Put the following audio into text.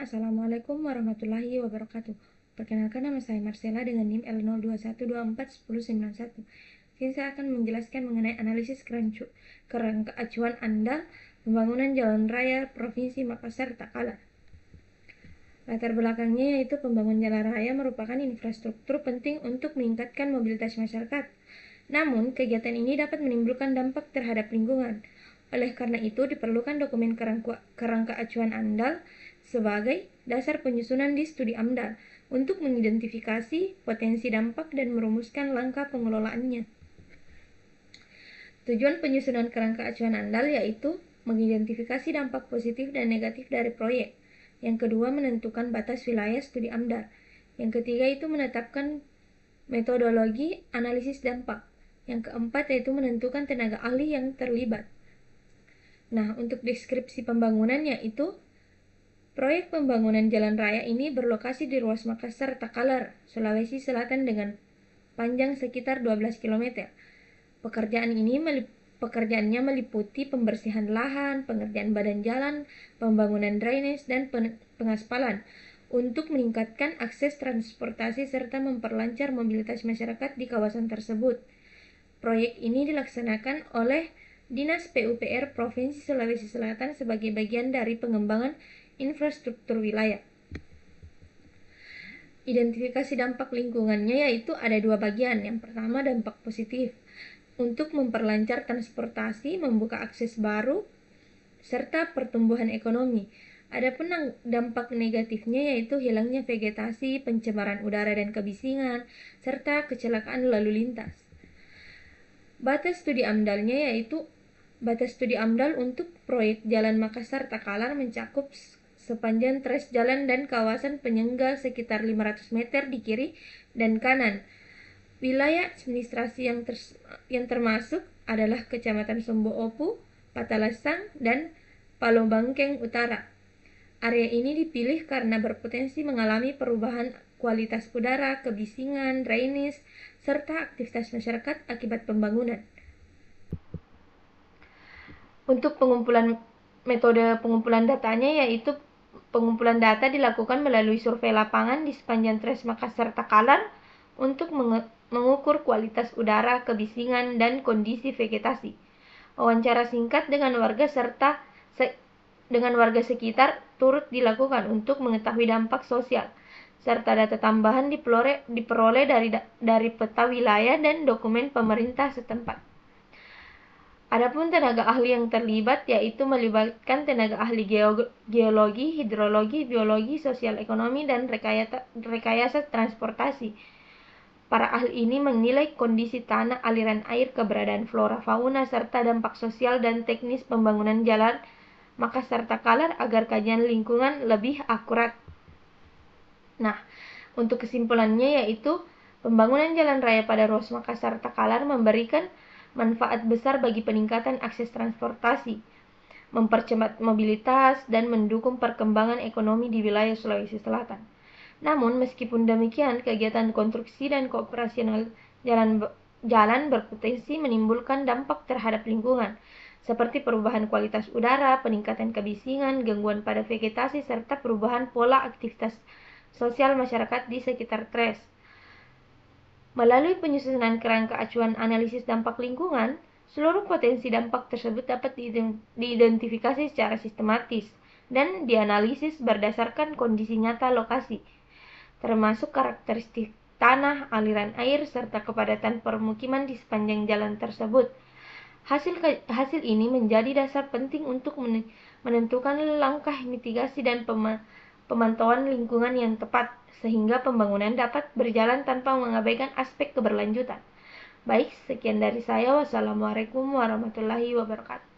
Assalamualaikum warahmatullahi wabarakatuh. Perkenalkan, nama saya Marcella dengan NIM L02124191. Sini saya akan menjelaskan mengenai analisis kerangka acuan andal pembangunan jalan raya Provinsi Makassar tak kalah. Latar belakangnya yaitu pembangunan jalan raya merupakan infrastruktur penting untuk meningkatkan mobilitas masyarakat. Namun, kegiatan ini dapat menimbulkan dampak terhadap lingkungan. Oleh karena itu, diperlukan dokumen kerangka acuan andal sebagai dasar penyusunan di studi AMDAL untuk mengidentifikasi potensi dampak dan merumuskan langkah pengelolaannya. Tujuan penyusunan kerangka acuan andal yaitu mengidentifikasi dampak positif dan negatif dari proyek. Yang kedua, menentukan batas wilayah studi AMDAL. Yang ketiga itu menetapkan metodologi analisis dampak. Yang keempat yaitu menentukan tenaga ahli yang terlibat. Nah, untuk deskripsi pembangunan yaitu proyek pembangunan jalan raya ini berlokasi di ruas Makassar Takalar, Sulawesi Selatan dengan panjang sekitar 12 km. Pekerjaannya meliputi pembersihan lahan, pengerjaan badan jalan, pembangunan drainase, dan pengaspalan untuk meningkatkan akses transportasi serta memperlancar mobilitas masyarakat di kawasan tersebut. Proyek ini dilaksanakan oleh Dinas PUPR Provinsi Sulawesi Selatan sebagai bagian dari pengembangan infrastruktur wilayah. Identifikasi dampak lingkungannya yaitu ada dua bagian. Yang pertama, dampak positif untuk memperlancar transportasi, membuka akses baru, serta pertumbuhan ekonomi. Adapun dampak negatifnya yaitu hilangnya vegetasi, pencemaran udara dan kebisingan, serta kecelakaan lalu lintas. Batas studi AMDAL-nya yaitu batas studi AMDAL untuk proyek Jalan Makassar Takalar mencakup sepanjang tras jalan dan kawasan penyangga sekitar 500 meter di kiri dan kanan. Wilayah administrasi yang termasuk adalah Kecamatan Sombo Opu, Patalasang, dan Palobangkeng Utara. Area ini dipilih karena berpotensi mengalami perubahan kualitas udara, kebisingan, drainase, serta aktivitas masyarakat akibat pembangunan. Untuk metode pengumpulan datanya yaitu pengumpulan data dilakukan melalui survei lapangan di sepanjang tras Makassar Takalar untuk mengukur kualitas udara, kebisingan, dan kondisi vegetasi. Wawancara singkat dengan warga sekitar turut dilakukan untuk mengetahui dampak sosial, serta data tambahan diperoleh dari peta wilayah dan dokumen pemerintah setempat. Adapun tenaga ahli yang terlibat yaitu melibatkan tenaga ahli geologi, hidrologi, biologi, sosial ekonomi, dan rekayasa transportasi. Para ahli ini menilai kondisi tanah, aliran air, keberadaan flora fauna, serta dampak sosial dan teknis pembangunan jalan Makassar Takalar agar kajian lingkungan lebih akurat. Nah, untuk kesimpulannya yaitu pembangunan jalan raya pada ruas Makassar Takalar memberikan manfaat besar bagi peningkatan akses transportasi, mempercepat mobilitas, dan mendukung perkembangan ekonomi di wilayah Sulawesi Selatan. Namun, meskipun demikian, kegiatan konstruksi dan kooperasional jalan berpotensi menimbulkan dampak terhadap lingkungan, seperti perubahan kualitas udara, peningkatan kebisingan, gangguan pada vegetasi, serta perubahan pola aktivitas sosial masyarakat di sekitar tras. Melalui penyusunan kerangka acuan analisis dampak lingkungan, seluruh potensi dampak tersebut dapat diidentifikasi secara sistematis dan dianalisis berdasarkan kondisi nyata lokasi, termasuk karakteristik tanah, aliran air, serta kepadatan permukiman di sepanjang jalan tersebut. Hasil ini menjadi dasar penting untuk menentukan langkah mitigasi dan pemantauan lingkungan yang tepat, sehingga pembangunan dapat berjalan tanpa mengabaikan aspek keberlanjutan. Baik, sekian dari saya. Wassalamualaikum warahmatullahi wabarakatuh.